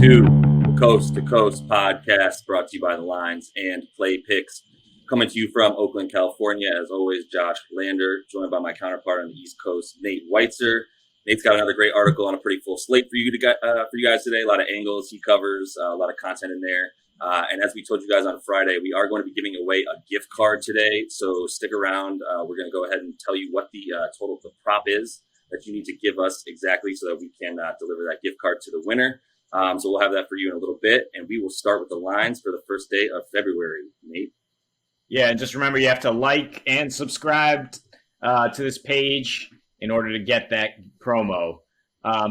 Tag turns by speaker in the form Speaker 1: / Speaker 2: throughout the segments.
Speaker 1: to the Coast to Coast podcast brought to you by the Lines and Play Picks. Coming to you from Oakland, California, as always, Josh Lander, joined by my counterpart on the East Coast, Nate Weitzer. Nate's got another great article on a pretty full slate for you guys today. A lot of angles he covers, a lot of content in there. And as we told you guys on Friday, we are going to be giving away a gift card today. So stick around. We're going to go ahead and tell you what the total of the prop is that you need to give us exactly so that we can deliver that gift card to the winner. So we'll have that for you in a little bit. And we will start with the lines for the first day of February. Nate?
Speaker 2: Yeah, and just remember you have to like and subscribe to this page in order to get that promo.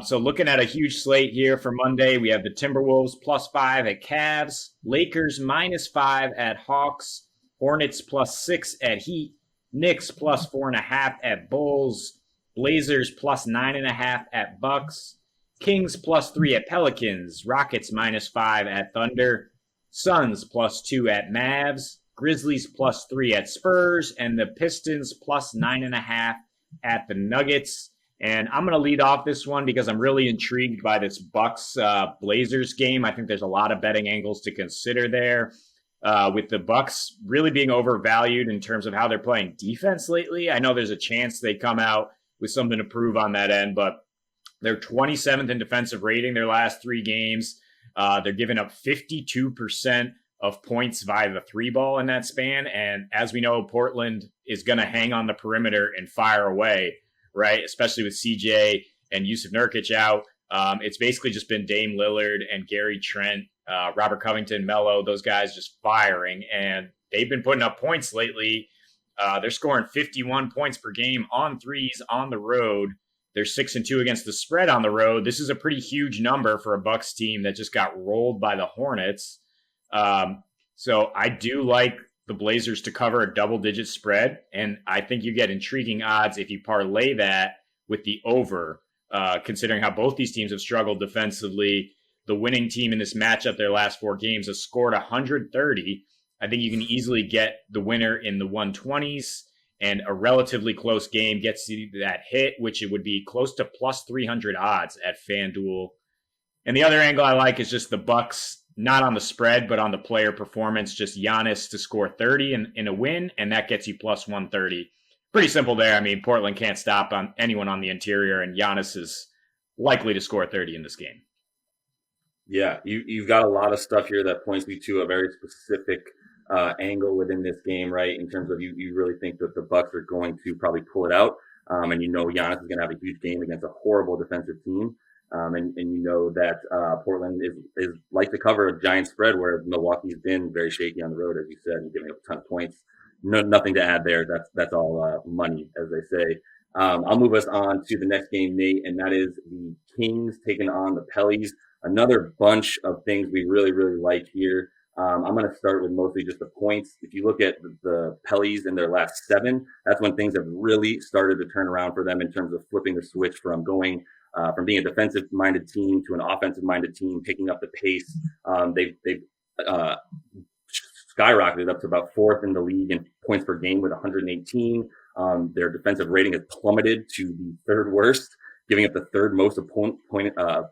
Speaker 2: So looking at a huge slate here for Monday, we have the Timberwolves +5 at Cavs, Lakers -5 at Hawks, Hornets +6 at Heat, Knicks +4.5 at Bulls, Blazers +9.5 at Bucks, Kings +3 at Pelicans, Rockets -5 at Thunder, Suns +2 at Mavs, Grizzlies +3 at Spurs, and the Pistons +9.5 at the Nuggets. And I'm going to lead off this one because I'm really intrigued by this Bucks Blazers game. I think there's a lot of betting angles to consider there. With the Bucks really being overvalued in terms of how they're playing defense lately. I know there's a chance they come out with something to prove on that end, but they're 27th in defensive rating their last 3 games. They're giving up 52% of points via the 3 ball in that span. And as we know, Portland is going to hang on the perimeter and fire away, right? Especially with CJ and Yusuf Nurkic out. It's basically just been Dame Lillard and Gary Trent, Robert Covington, Melo, those guys just firing. And they've been putting up points lately. They're scoring 51 points per game on threes on the road. They're 6-2 against the spread on the road. This is a pretty huge number for a Bucks team that just got rolled by the Hornets. So I do like the Blazers to cover a double-digit spread, and I think you get intriguing odds if you parlay that with the over, considering how both these teams have struggled defensively. The winning team in this matchup, their last 4 games, has scored 130. I think you can easily get the winner in the 120s. And a relatively close game gets you that hit, which it would be close to +300 odds at FanDuel. And the other angle I like is just the Bucks, not on the spread, but on the player performance. Just Giannis to score 30 in a win, and that gets you +130. Pretty simple there. I mean, Portland can't stop on anyone on the interior, and Giannis is likely to score 30 in this game.
Speaker 1: Yeah, you've got a lot of stuff here that points me to a very specific angle within this game, right? In terms of you really think that the Bucks are going to probably pull it out, and Giannis is going to have a huge game against a horrible defensive team, and you know that Portland is like to cover a giant spread, where Milwaukee's been very shaky on the road, as you said, and giving up a ton of points. Nothing to add there. That's all money, as they say. I'll move us on to the next game, Nate, and that is the Kings taking on the Pellies. Another bunch of things we really, really like here. I'm going to start with mostly just the points. If you look at the Pellies in their last 7, that's when things have really started to turn around for them in terms of flipping the switch from going from being a defensive-minded team to an offensive-minded team, picking up the pace. They've skyrocketed up to about 4th in the league in points per game with 118. Their defensive rating has plummeted to the 3rd worst, giving up the 3rd most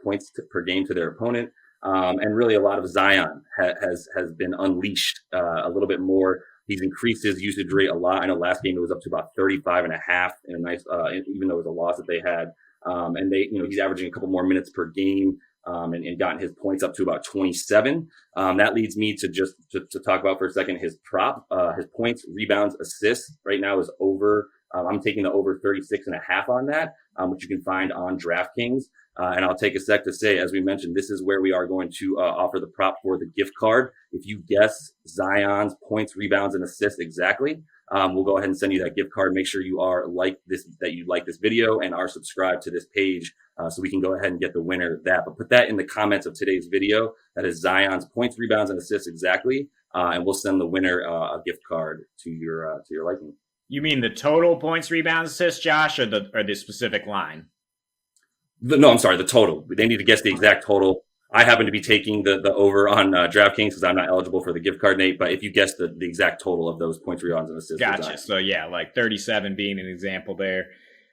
Speaker 1: points per game to their opponent. And really a lot of Zion has been unleashed a little bit more. He's increased his usage rate a lot. I know last game it was up to about 35.5 in a nice, even though it was a loss that they had. And he's averaging a couple more minutes per game, and gotten his points up to about 27. That leads me to just to talk about for a second his prop, his points, rebounds, assists right now is over. I'm taking the over 36.5 on that, which you can find on DraftKings. And I'll take a sec to say, as we mentioned, this is where we are going to offer the prop for the gift card. If you guess Zion's points, rebounds, and assists exactly, we'll go ahead and send you that gift card. Make sure you are that you like this video and are subscribed to this page, so we can go ahead and get the winner of that. But put that in the comments of today's video. That is Zion's points, rebounds, and assists exactly, and we'll send the winner a gift card to your liking.
Speaker 2: You mean the total points, rebounds, assists, Josh, or the specific line?
Speaker 1: No, I'm sorry, the total. They need to guess the exact total. I happen to be taking the over on DraftKings because I'm not eligible for the gift card, Nate. But if you guess the exact total of those points, rebounds, and assists.
Speaker 2: Gotcha. So, yeah, like 37 being an example there.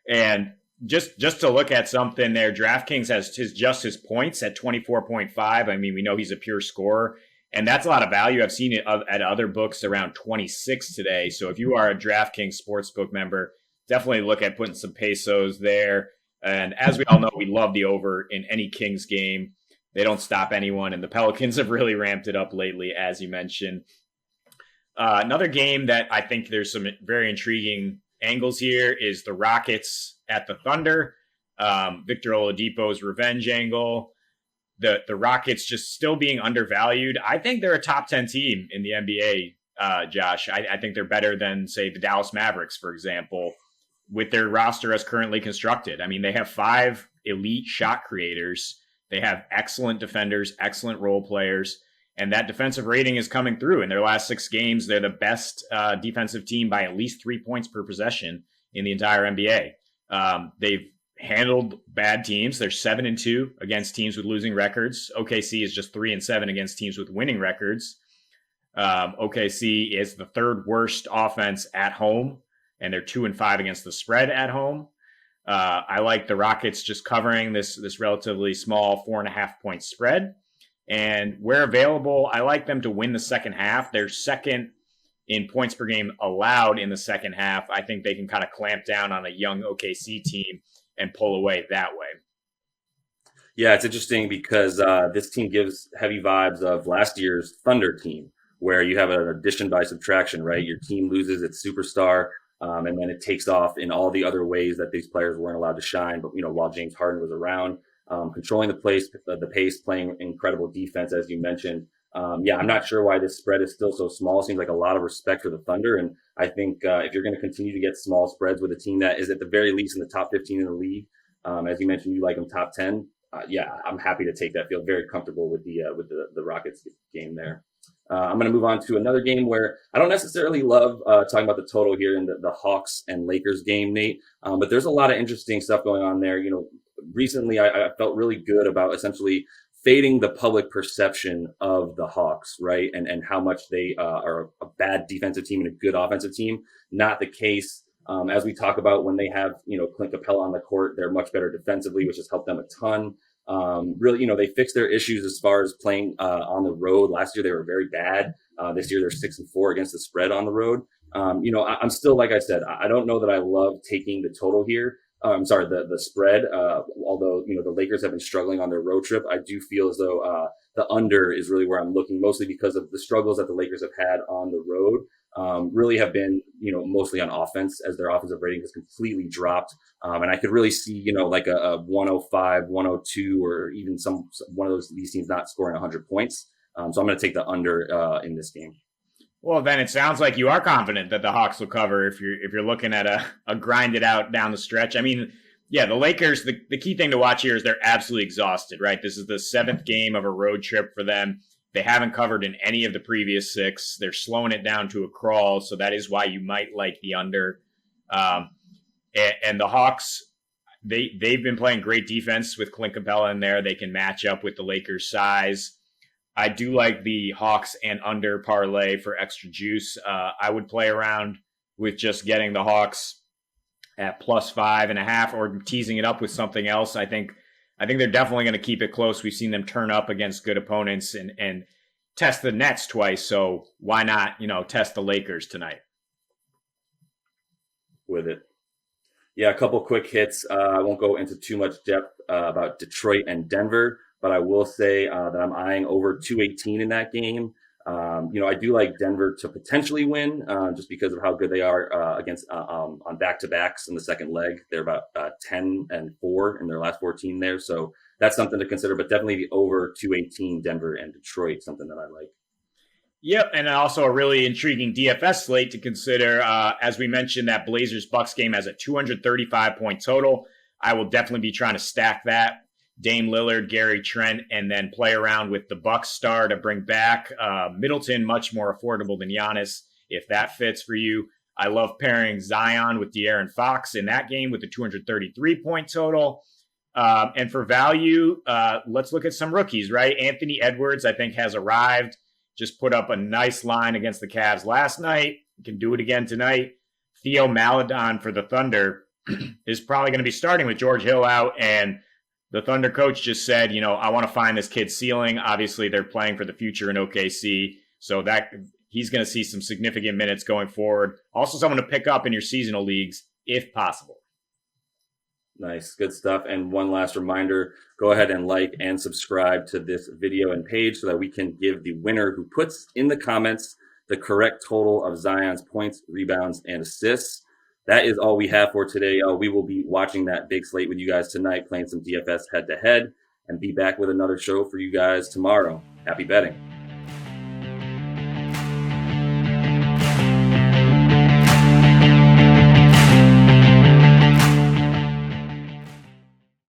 Speaker 2: And just to look at something there, DraftKings has his points at 24.5. I mean, we know he's a pure scorer, and that's a lot of value. I've seen it at other books around 26 today. So if you are a DraftKings Sportsbook member, definitely look at putting some pesos there. And as we all know, we love the over in any Kings game. They don't stop anyone, and the Pelicans have really ramped it up lately, as you mentioned. Another game that I think there's some very intriguing angles here is the Rockets at the Thunder. Victor Oladipo's revenge angle. The Rockets just still being undervalued. I think they're a top 10 team in the NBA, Josh. I think they're better than, say, the Dallas Mavericks, for example, with their roster as currently constructed. I mean, they have 5 elite shot creators. They have excellent defenders, excellent role players, and that defensive rating is coming through. In their last 6 games, they're the best defensive team by at least 3 points per possession in the entire NBA. They've handled bad teams. They're 7-2 against teams with losing records. OKC is just 3-7 against teams with winning records. OKC is the 3rd worst offense at home, and they're 2-5 against the spread at home. I like the Rockets just covering this relatively small 4.5 point spread. And where available, I like them to win the second half. They're second in points per game allowed in the second half. I think they can kind of clamp down on a young OKC team and pull away that way.
Speaker 1: Yeah, it's interesting because this team gives heavy vibes of last year's Thunder team, where you have an addition by subtraction, right? Your team loses its superstar, and then it takes off in all the other ways that these players weren't allowed to shine. But, while James Harden was around, controlling the pace, playing incredible defense, as you mentioned. I'm not sure why this spread is still so small. It seems like a lot of respect for the Thunder. And I think if you're going to continue to get small spreads with a team that is at the very least in the top 15 in the league, as you mentioned, you like them top 10. I'm happy to take that. Feel very comfortable with the Rockets game there. I'm going to move on to another game where I don't necessarily love talking about the total here in the Hawks and Lakers game, Nate. But there's a lot of interesting stuff going on there. Recently I felt really good about essentially fading the public perception of the Hawks, right? And how much they are a bad defensive team and a good offensive team. Not the case. As we talk about when they have, Clint Capella on the court, they're much better defensively, which has helped them a ton. Really, they fixed their issues as far as playing on the road. Last year, they were very bad. This year, they're 6-4 against the spread on the road. I'm still, like I said, I don't know that I love taking the total here. I'm sorry, the spread. Although, the Lakers have been struggling on their road trip, I do feel as though the under is really where I'm looking, mostly because of the struggles that the Lakers have had on the road. Really have been, mostly on offense, as their offensive rating has completely dropped. And I could really see, like a 105, 102, or even one of these teams not scoring 100 points. So I'm going to take the under in this game.
Speaker 2: Well, then it sounds like you are confident that the Hawks will cover if you're looking at a grind it out down the stretch. I mean, yeah, the Lakers, the key thing to watch here is they're absolutely exhausted, right? This is the 7th game of a road trip for them. They haven't covered in any of the previous 6. They're slowing it down to a crawl, so that is why you might like the under. And the Hawks, they've been playing great defense with Clint Capella in there. They can match up with the Lakers' size. I do like the Hawks and under parlay for extra juice. I would play around with just getting the Hawks at plus 5.5 or teasing it up with something else. I think they're definitely going to keep it close. We've seen them turn up against good opponents and test the Nets twice. So why not, test the Lakers tonight?
Speaker 1: With it. Yeah, a couple quick hits. I won't go into too much depth about Detroit and Denver, but I will say that I'm eyeing over 218 in that game. I do like Denver to potentially win just because of how good they are against on back-to-backs in the second leg. They're about 10-4 in their last 14 there. So that's something to consider, but definitely the over 218 Denver and Detroit, something that I like.
Speaker 2: Yep, and also a really intriguing DFS slate to consider. As we mentioned, that Blazers-Bucks game has a 235-point total. I will definitely be trying to stack that. Dame Lillard, Gary Trent, and then play around with the Bucks star to bring back Middleton, much more affordable than Giannis, if that fits for you. I love pairing Zion with De'Aaron Fox in that game with a 233-point total. And for value, let's look at some rookies, right? Anthony Edwards, I think, has arrived. Just put up a nice line against the Cavs last night. Can do it again tonight. Theo Maledon for the Thunder is probably going to be starting with George Hill out. And the Thunder coach just said, I want to find this kid's ceiling. Obviously, they're playing for the future in OKC. So that he's going to see some significant minutes going forward. Also someone to pick up in your seasonal leagues if possible.
Speaker 1: Nice. Good stuff. And one last reminder, go ahead and like and subscribe to this video and page so that we can give the winner who puts in the comments the correct total of Zion's points, rebounds, and assists. That is all we have for today. We will be watching that big slate with you guys tonight, playing some DFS head-to-head, and be back with another show for you guys tomorrow. Happy betting.